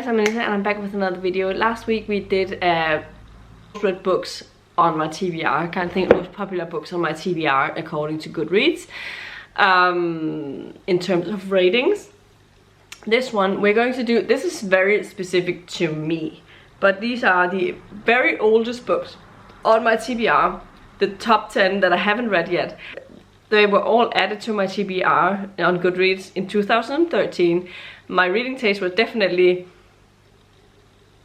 guys, I'm Anita and I'm back with another video. Last week we did read books on my TBR. I can't think of most popular books on my TBR according to Goodreads in terms of ratings. This one we're going to do, this is very specific to me, but these are the very oldest books on my TBR, the top 10 that I haven't read yet. They were all added to my TBR on Goodreads in 2013. My reading taste was definitely,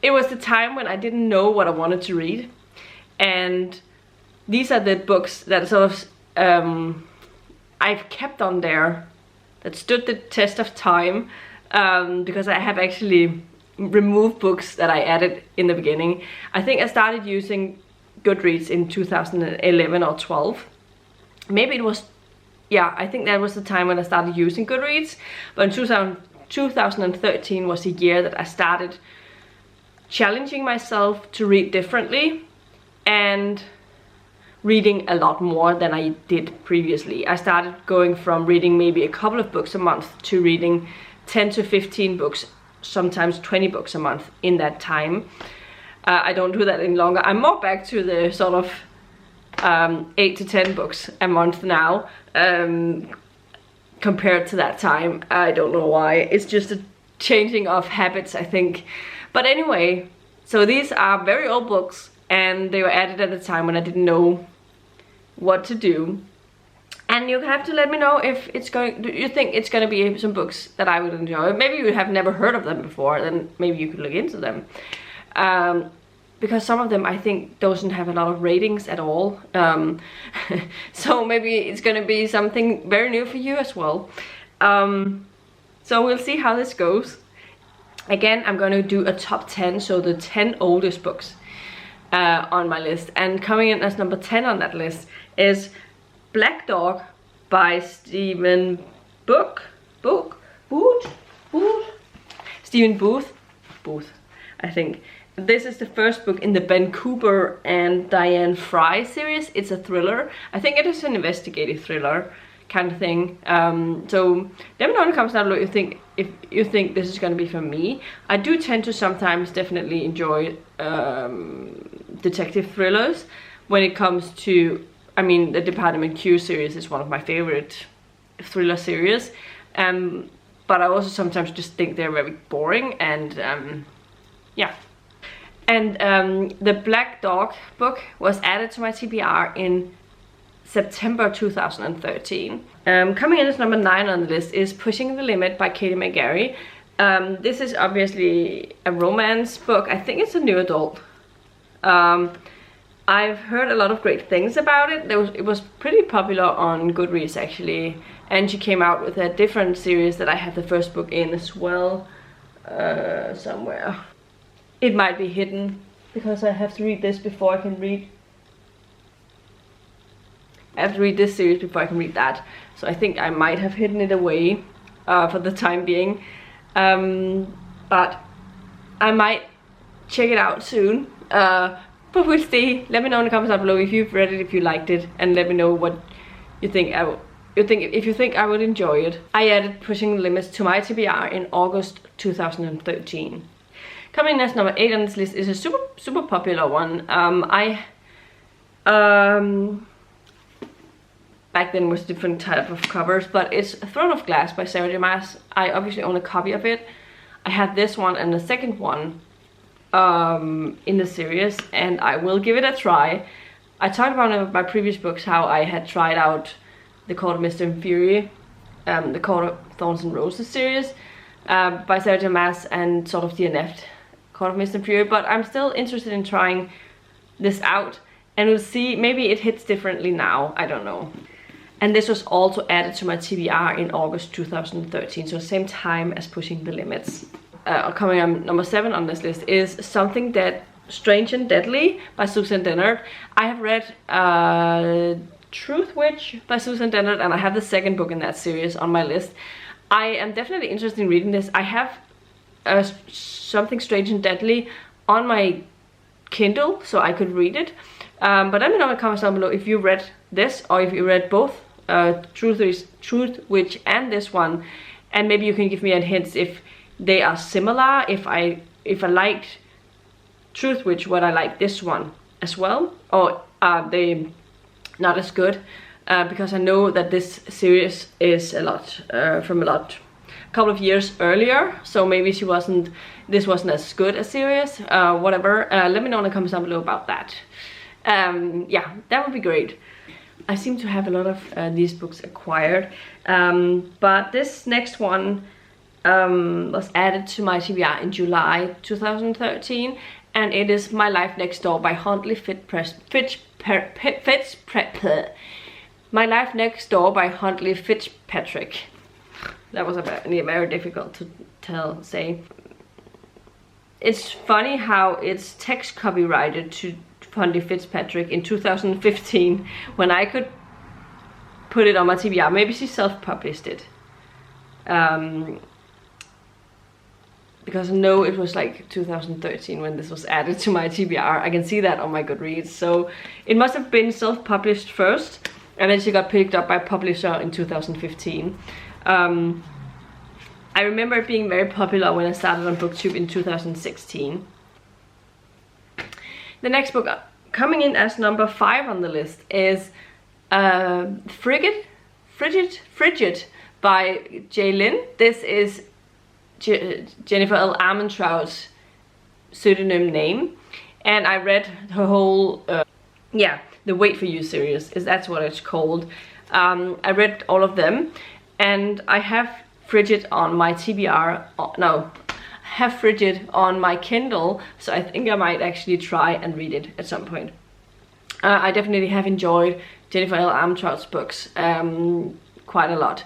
it was the time when I didn't know what I wanted to read. And these are the books that sort of I've kept on there, that stood the test of time, because I have actually removed books that I added in the beginning. I think I started using Goodreads in 2011 or 12. Maybe it was, yeah, I think that was the time when I started using Goodreads. But in 2013 was the year that I started challenging myself to read differently and reading a lot more than I did previously. I started going from reading maybe a couple of books a month to reading 10 to 15 books, sometimes 20 books a month in that time. I don't do that any longer. I'm more back to the sort of 8 to 10 books a month now, compared to that time. I don't know why. It's just a changing of habits, I think. But anyway, so these are very old books and they were added at a time when I didn't know what to do. And you have to let me know if it's going, do you think it's going to be some books that I would enjoy. Maybe you have never heard of them before, then maybe you could look into them. Because some of them I think doesn't have a lot of ratings at all. So maybe it's going to be something very new for you as well. So we'll see how this goes. Again, I'm going to do a top 10, so the 10 oldest books on my list. And coming in as number 10 on that list is Black Dog by Stephen Booth, I think. This is the first book in the Ben Cooper and Diane Fry series. It's a thriller. I think it is an investigative thriller kind of thing. So let me know in the comments down below if you think this is going to be for me. I do tend to sometimes definitely enjoy detective thrillers when it comes to, I mean, the Department Q series is one of my favorite thriller series. But I also sometimes just think they're very boring and yeah. And the Black Dog book was added to my TBR in September 2013. Coming in as number 9 on the list is Pushing the Limit by Katie McGarry. This is obviously a romance book. I think it's a new adult. I've heard a lot of great things about it. It was pretty popular on Goodreads actually. And she came out with a different series that I have the first book in as well. Somewhere. It might be hidden because I have to read this before I can read. I have to read this series before I can read that. So I think I might have hidden it away for the time being. But I might check it out soon. But we'll see. Let me know in the comments down below if you've read it, if you liked it, and let me know what you think. If you think I would enjoy it. I added Pushing the Limits to my TBR in August 2013. Coming in as number 8 on this list is a super popular one. Back then was different type of covers, but it's Throne of Glass by Sarah J. Maas. I obviously own a copy of it. I have this one and the second one in the series, and I will give it a try. I talked about in my previous books how I had tried out The Court of Mist and Fury, The Court of Thorns and Roses series by Sarah J. Maas, and sort of DNF'd Court of Mist and Fury, but I'm still interested in trying this out, and we'll see, maybe it hits differently now, I don't know. And this was also added to my TBR in August 2013, so same time as Pushing the Limits. Coming on number 7 on this list is Something Strange and Deadly by Susan Dennard. I have read Truth Witch by Susan Dennard, and I have the second book in that series on my list. I am definitely interested in reading this. I have Something Strange and Deadly on my Kindle, so I could read it. But let me know in the comments down below if you read this or if you read both Truth Witch and this one, and maybe you can give me a hint if they are similar, if I if I liked Truthwitch, would I like this one as well, or are they not as good? Because I know that this series is from a couple of years earlier, so maybe this wasn't as good a series. Whatever. Let me know in the comments down below about that. Yeah, that would be great. I seem to have a lot of these books acquired, but this next one was added to my TBR in July 2013, and it is My Life Next Door by Huntley My Life Next Door by Huntley Fitzpatrick. That was very difficult to say. It's funny how it's text copyrighted to Huntley Fitzpatrick in 2015, when I could put it on my TBR. Maybe she self-published it. Because I know it was like 2013 when this was added to my TBR. I can see that on my Goodreads. So it must have been self-published first, and then she got picked up by a publisher in 2015. I remember it being very popular when I started on BookTube in 2016. The next book coming in as number 5 on the list is Frigid by J. Lynn. This is Jennifer L. Armentrout's pseudonym name, and I read her whole the Wait For You series, that's what it's called. I read all of them, and I have Frigid on my TBR. Have Frigid on my Kindle, so I think I might actually try and read it at some point. I definitely have enjoyed Jennifer L. Armentrout's books quite a lot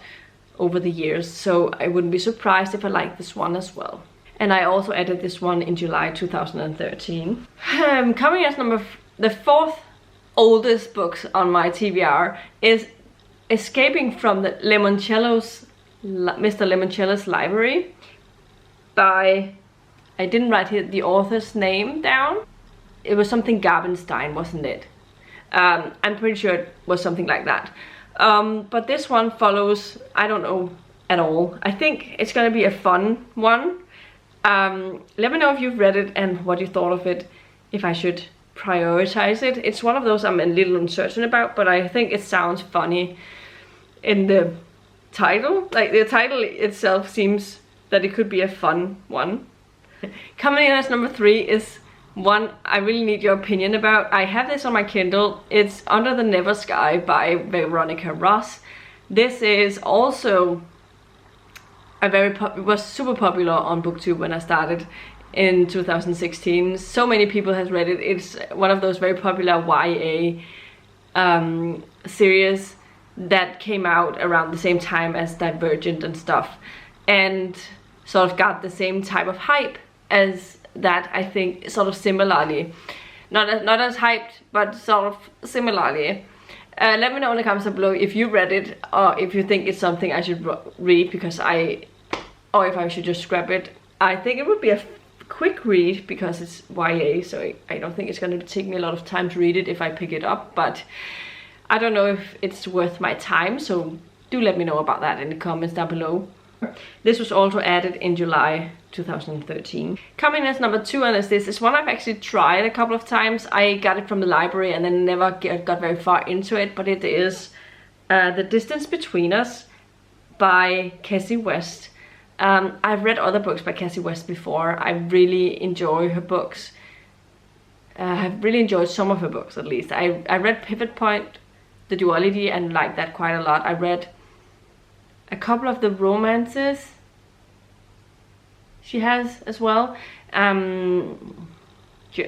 over the years, so I wouldn't be surprised if I like this one as well. And I also added this one in July 2013. Coming as the 4th oldest books on my TBR is Escaping from the Mr. Lemoncello's Library by, I didn't write the author's name down. It was something Garbenstein, wasn't it? I'm pretty sure it was something like that. But this one follows, I don't know at all. I think it's gonna be a fun one. Let me know if you've read it and what you thought of it, if I should prioritize it. It's one of those I'm a little uncertain about, but I think it sounds funny in the title. Like, the title itself seems that it could be a fun one. Coming in as number 3 is one I really need your opinion about. I have this on my Kindle. It's Under the Neversky by Veronica Ross. This is also it was super popular on BookTube when I started in 2016. So many people has read it. It's one of those very popular YA series that came out around the same time as Divergent and stuff, and sort of got the same type of hype as that. I think sort of similarly, not as hyped, but sort of similarly. Let me know in the comments below if you read it, or if you think it's something I should read, because or if I should just scrap it. I think it would be a quick read because it's YA, so I don't think it's going to take me a lot of time to read it if I pick it up, but I don't know if it's worth my time, so do let me know about that in the comments down below. This was also added in July 2013. Coming as number 2 on this is one I've actually tried a couple of times. I got it from the library and then never got very far into it, but it is The Distance Between Us by Cassie West. I've read other books by Cassie West before. I really enjoy her books. I've really enjoyed some of her books, at least. I read Pivot Point, The Duality, and liked that quite a lot. I read a couple of the romances she has as well,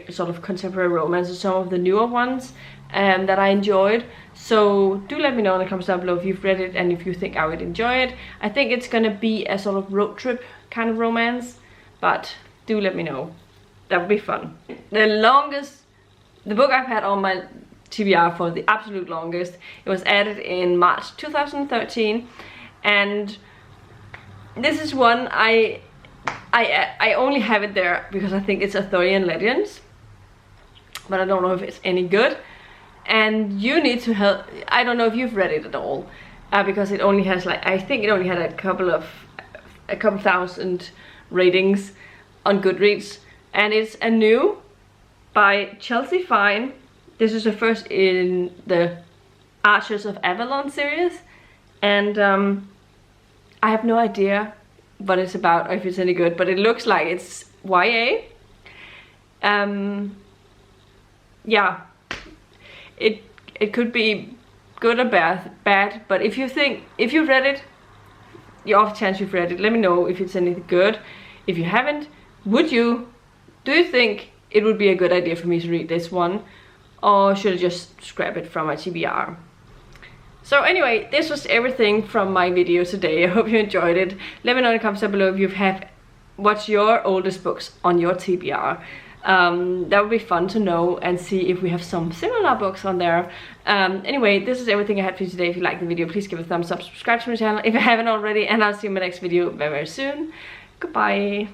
sort of contemporary romances, some of the newer ones that I enjoyed. So do let me know in the comments down below if you've read it and if you think I would enjoy it. I think it's gonna be a sort of road trip kind of romance, but do let me know. That would be fun. The book I've had on my TBR for the absolute longest, it was added in March 2013, and this is one I only have it there because I think it's Arthurian Legends, but I don't know if it's any good, and you need to help. I don't know if you've read it at all, because it only has, like, I think it only had a couple thousand ratings on Goodreads, and it's A New by Chelsea Fine. This is the first in the Archers of Avalon series, and I have no idea what it's about or if it's any good, but it looks like it's YA. Yeah, it could be good or bad, but if you've read it, the off chance you've read it, let me know if it's anything good. If you haven't, do you think it would be a good idea for me to read this one, or should I just scrap it from my TBR? So anyway, this was everything from my video today. I hope you enjoyed it. Let me know in the comments down below if you have what's your oldest books on your TBR. That would be fun to know and see if we have some similar books on there. Anyway, this is everything I had for you today. If you liked the video, please give it a thumbs up, subscribe to my channel if you haven't already, and I'll see you in my next video very, very soon. Goodbye.